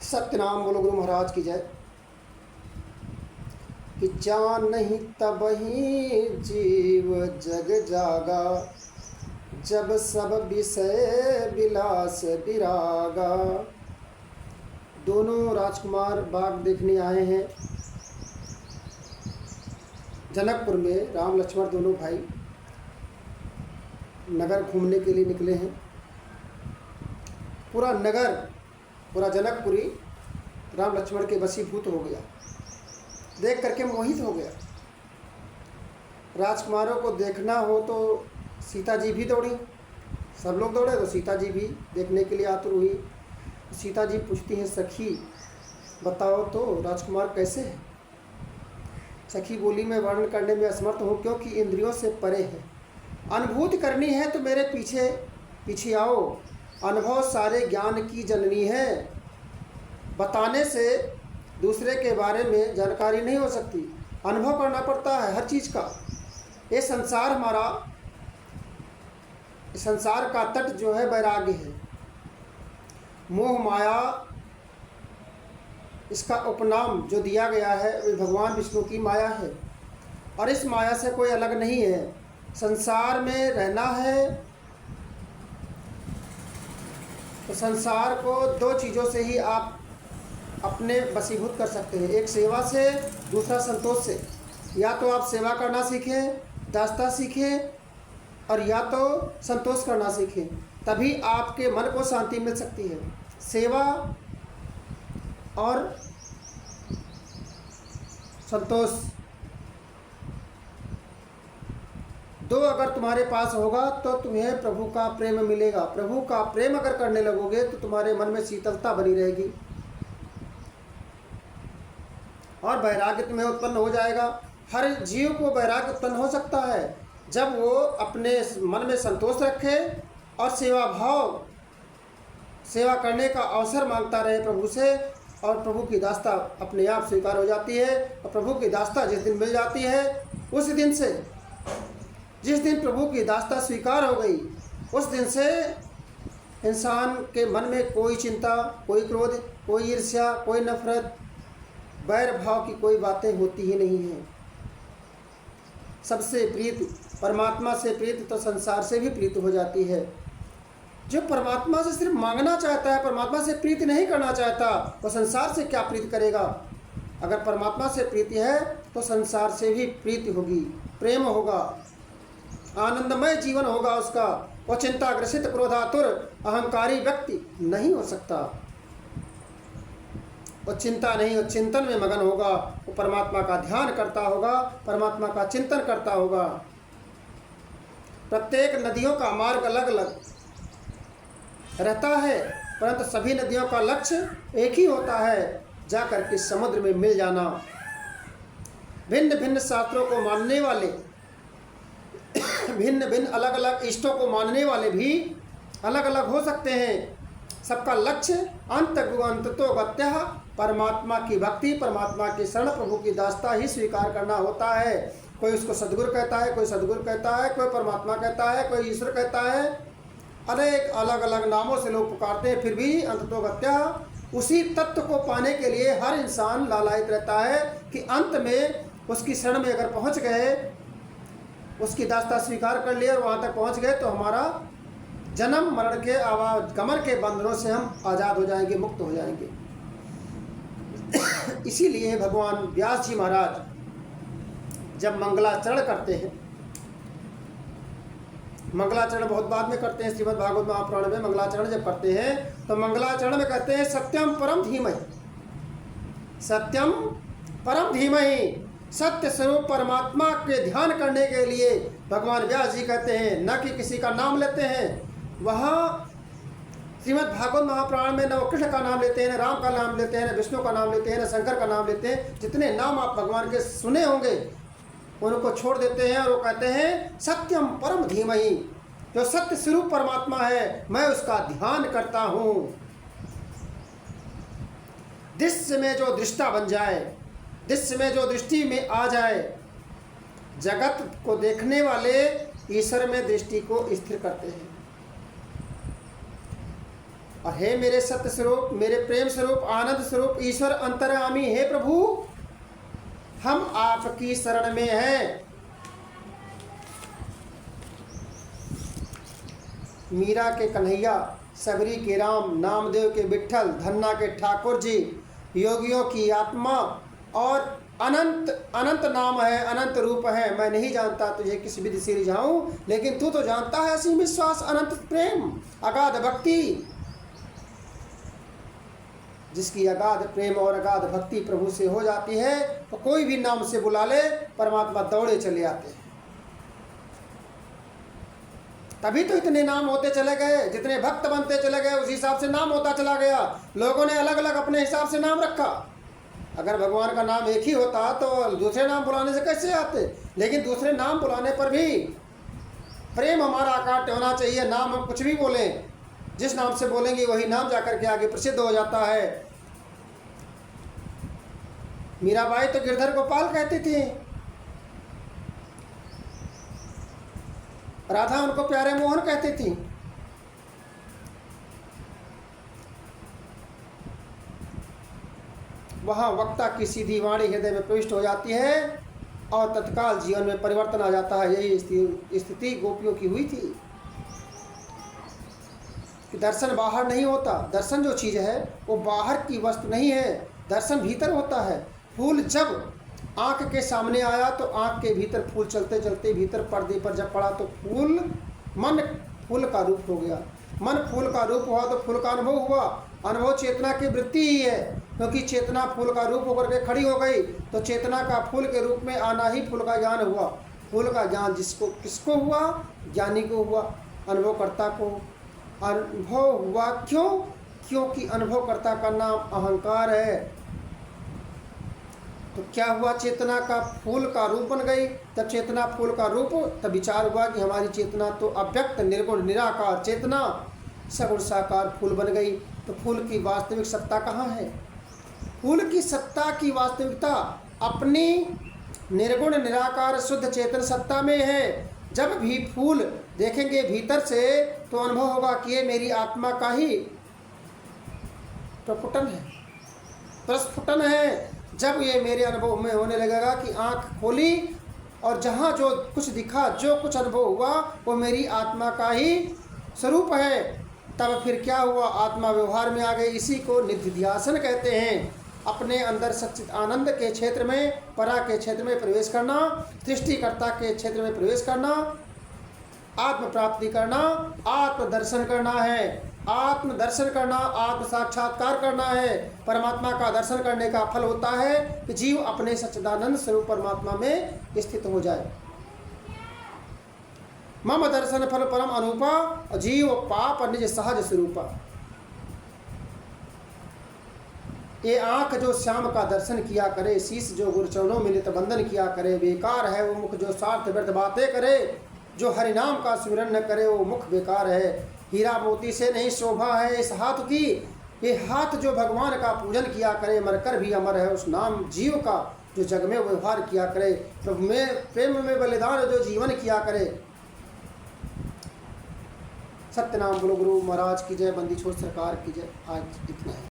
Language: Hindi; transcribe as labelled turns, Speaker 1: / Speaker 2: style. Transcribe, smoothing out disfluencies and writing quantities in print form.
Speaker 1: सत्यनाम बोलो गुरु महाराज की जय। कि जान नहीं तब ही जीव जग जागा, जब सब विषय विलास विरागा। दोनों राजकुमार बाग देखने आए हैं जनकपुर में। राम लक्ष्मण दोनों भाई नगर घूमने के लिए निकले हैं। पूरा नगर, पूरा जनकपुरी राम लक्ष्मण के वशीभूत हो गया, देख करके मोहित हो गया। राजकुमारों को देखना हो तो सीता जी भी दौड़ी, सब लोग दौड़े तो सीता जी भी देखने के लिए आतुर हुई। सीता जी पूछती हैं, सखी बताओ तो राजकुमार कैसे हैं? सखी बोली, मैं वर्णन करने में असमर्थ हूँ क्योंकि इंद्रियों से परे है। अनुभूति करनी है तो मेरे पीछे पीछे आओ। अनुभव सारे ज्ञान की जननी है, बताने से दूसरे के बारे में जानकारी नहीं हो सकती, अनुभव करना पड़ता है हर चीज़ का। ये संसार हमारा, संसार का तट जो है वैराग्य है। मोह माया इसका उपनाम जो दिया गया है वो भगवान विष्णु की माया है और इस माया से कोई अलग नहीं है। संसार में रहना है तो संसार को दो चीज़ों से ही आप अपने वशीभूत कर सकते हैं, एक सेवा से, दूसरा संतोष से। या तो आप सेवा करना सीखें, दासता सीखें, और या तो संतोष करना सीखें, तभी आपके मन को शांति मिल सकती है। सेवा और संतोष दो अगर तुम्हारे पास होगा तो तुम्हें प्रभु का प्रेम मिलेगा। प्रभु का प्रेम अगर करने लगोगे तो तुम्हारे मन में शीतलता बनी रहेगी और वैराग्य तुम्हें उत्पन्न हो जाएगा। हर जीव को वैराग्य उत्पन्न हो सकता है जब वो अपने मन में संतोष रखे और सेवा भाव, सेवा करने का अवसर मांगता रहे प्रभु से, और प्रभु की दास्ता अपने आप स्वीकार हो जाती है। और प्रभु की दास्ता जिस दिन मिल जाती है, उस दिन से, जिस दिन प्रभु की दास्ता स्वीकार हो गई, उस दिन से इंसान के मन में कोई चिंता, कोई क्रोध, कोई ईर्ष्या, कोई नफरत, वैर भाव की कोई बातें होती ही नहीं हैं। सबसे प्रीत परमात्मा से प्रीत तो संसार से भी प्रीत हो जाती है। जो परमात्मा से सिर्फ मांगना चाहता है, परमात्मा से प्रीति नहीं करना चाहता, वो संसार से क्या प्रीति करेगा? अगर परमात्मा से प्रीति है तो संसार से भी प्रीति होगी, प्रेम होगा, आनंदमय जीवन होगा उसका। वो चिंताग्रसित, क्रोधातुर, अहंकारी व्यक्ति नहीं हो सकता। वो चिंता नहीं, वो चिंतन में मगन होगा, वो परमात्मा का ध्यान करता होगा, परमात्मा का चिंतन करता होगा। प्रत्येक नदियों का मार्ग अलग अलग रहता है, परंतु सभी नदियों का लक्ष्य एक ही होता है, जाकर के समुद्र में मिल जाना। भिन्न भिन्न शास्त्रों को मानने वाले, भिन्न भिन्न अलग अलग इष्टों को मानने वाले भी अलग अलग हो सकते हैं। सबका लक्ष्य अंततो गत्यः परमात्मा की भक्ति, परमात्मा की शरण, प्रभु की दास्ता ही स्वीकार करना होता है। कोई उसको सद्गुरु कहता है, कोई सद्गुरु कहता है, कोई परमात्मा कहता है, कोई ईश्वर कहता है। अनेक अलग अलग नामों से लोग पुकारते हैं, फिर भी अंततो गत्यः उसी तत्व को पाने के लिए हर इंसान लालायित रहता है कि अंत में उसकी शरण में अगर पहुंच गए, उसकी दास्ता स्वीकार कर लिया और वहाँ तक पहुँच गए तो हमारा जन्म मरण के आवागमन के बंधनों से हम आज़ाद हो जाएंगे, मुक्त हो जाएंगे। इसीलिए भगवान व्यास जी महाराज जब मंगलाचरण करते हैं, मंगलाचरण बहुत बाद में करते हैं, श्रीमद् भागवत महापुराण में मंगलाचरण जब करते हैं तो मंगलाचरण में कहते हैं सत्यम परम धीमहि, सत्यम परम धीमहि। सत्य स्वरूप परमात्मा के ध्यान करने के लिए भगवान व्यास जी कहते हैं, न कि किसी का नाम लेते हैं। वहाँ श्रीमद् भागवत महापुराण में न वो कृष्ण का नाम लेते हैं, न राम का नाम लेते हैं, न विष्णु का नाम लेते हैं, न शंकर का नाम लेते हैं। जितने नाम आप भगवान के सुने होंगे उनको छोड़ देते हैं और वो कहते हैं सत्यम परम धीमहि। जो सत्य स्वरूप परमात्मा है, मैं उसका ध्यान करता हूँ। दृश्य में जो दृष्टा बन जाए, दृश्य में जो दृष्टि में आ जाए, जगत को देखने वाले ईश्वर में दृष्टि को स्थिर करते हैं। और हे मेरे सत्य स्वरूप, मेरे प्रेम स्वरूप, आनंद स्वरूप, ईश्वर अंतर्यामी, हे प्रभु हम आपकी शरण में हैं। मीरा के कन्हैया, सबरी के राम, नामदेव के विट्ठल, धन्ना के ठाकुर जी, योगियों की आत्मा और अनंत अनंत नाम है, अनंत रूप है। मैं नहीं जानता तुझे किस विधि से रिझाऊं, लेकिन तू तो जानता है। असीम विश्वास, अनंत प्रेम, अगाध भक्ति। जिसकी अगाध प्रेम और अगाध भक्ति प्रभु से हो जाती है तो कोई भी नाम से बुला ले, परमात्मा दौड़े चले आते हैं। तभी तो इतने नाम होते चले गए, जितने भक्त बनते चले गए उस हिसाब से नाम होता चला गया। लोगों ने अलग अलग अपने हिसाब से नाम रखा। अगर भगवान का नाम एक ही होता तो दूसरे नाम बुलाने से कैसे आते, लेकिन दूसरे नाम बुलाने पर भी प्रेम हमारा अकाट्य होना चाहिए। नाम हम कुछ भी बोलें, जिस नाम से बोलेंगे वही नाम जाकर के आगे प्रसिद्ध हो जाता है। मीराबाई तो गिरधर गोपाल कहती थी, राधा उनको प्यारे मोहन कहती थी। वहाँ वक्ता की सीधी वाणी हृदय में प्रविष्ट हो जाती है और तत्काल जीवन में परिवर्तन आ जाता है। यही स्थिति गोपियों की हुई थी कि दर्शन बाहर नहीं होता। दर्शन जो चीज़ है वो बाहर की वस्तु नहीं है, दर्शन भीतर होता है। फूल जब आँख के सामने आया तो आँख के भीतर फूल चलते चलते भीतर पर्दे पर जब पड़ा तो फूल, मन फूल का रूप हो गया। मन फूल का रूप हुआ तो फूल का अनुभव हुआ। अनुभव चेतना की वृत्ति ही है, क्योंकि चेतना फूल का रूप होकर के खड़ी हो गई तो चेतना का फूल के रूप में आना ही फूल का ज्ञान हुआ। फूल का ज्ञान जिसको किसको हुआ? ज्ञानी को हुआ, अनुभवकर्ता को अनुभव हुआ। क्यों? क्योंकि अनुभवकर्ता का नाम अहंकार है। तो क्या हुआ? चेतना का फूल का रूप बन गई। तब चेतना फूल का रूप, तब विचार हुआ कि हमारी चेतना तो अव्यक्त निर्गुण निराकार चेतना सगुण साकार फूल बन गई। तो फूल की वास्तविक सत्ता कहाँ है? फूल की सत्ता की वास्तविकता अपनी निर्गुण निराकार शुद्ध चेतन सत्ता में है। जब भी फूल देखेंगे भीतर से तो अनुभव होगा कि ये मेरी आत्मा का ही प्रस्फुटन है, प्रस्फुटन है। जब ये मेरे अनुभव में होने लगेगा कि आँख खोली और जहाँ जो कुछ दिखा, जो कुछ अनुभव हुआ वो मेरी आत्मा का ही स्वरूप है, तब फिर क्या हुआ? आत्मा व्यवहार में आ गई। इसी को निधिध्यासन कहते हैं। अपने अंदर सच्चित आनंद के क्षेत्र में, परा के क्षेत्र में प्रवेश करना, सृष्टिकर्ता के क्षेत्र में प्रवेश करना, आत्म प्राप्ति करना, आत्म दर्शन करना है। आत्म दर्शन करना, आत्म साक्षात्कार करना है। परमात्मा का दर्शन करने का फल होता है कि जीव अपने सच्चिदानंद स्वरूप परमात्मा में स्थित हो जाए। मम दर्शन फल परम अनूपा, जीव पाप निज सहज स्वरूपा। ये आँख जो श्याम का दर्शन किया करे, शीश जो गुरुचरणों में नित बंधन किया करे, बेकार है वो मुख जो स्वार्थ व्यर्थ बातें करे, जो हरिनाम का स्मरण न करे वो मुख बेकार है। हीरा मोती से नहीं शोभा है इस हाथ की, ये हाथ जो भगवान का पूजन किया करे, मरकर भी अमर है उस नाम जीव का जो जग में व्यवहार किया करे, प्रभु में प्रेम में बलिदान जो जीवन किया करे। सत्यनाम बोलो गुरु महाराज की जय, बंदी छोड़ सरकार की जय। आज इतना है।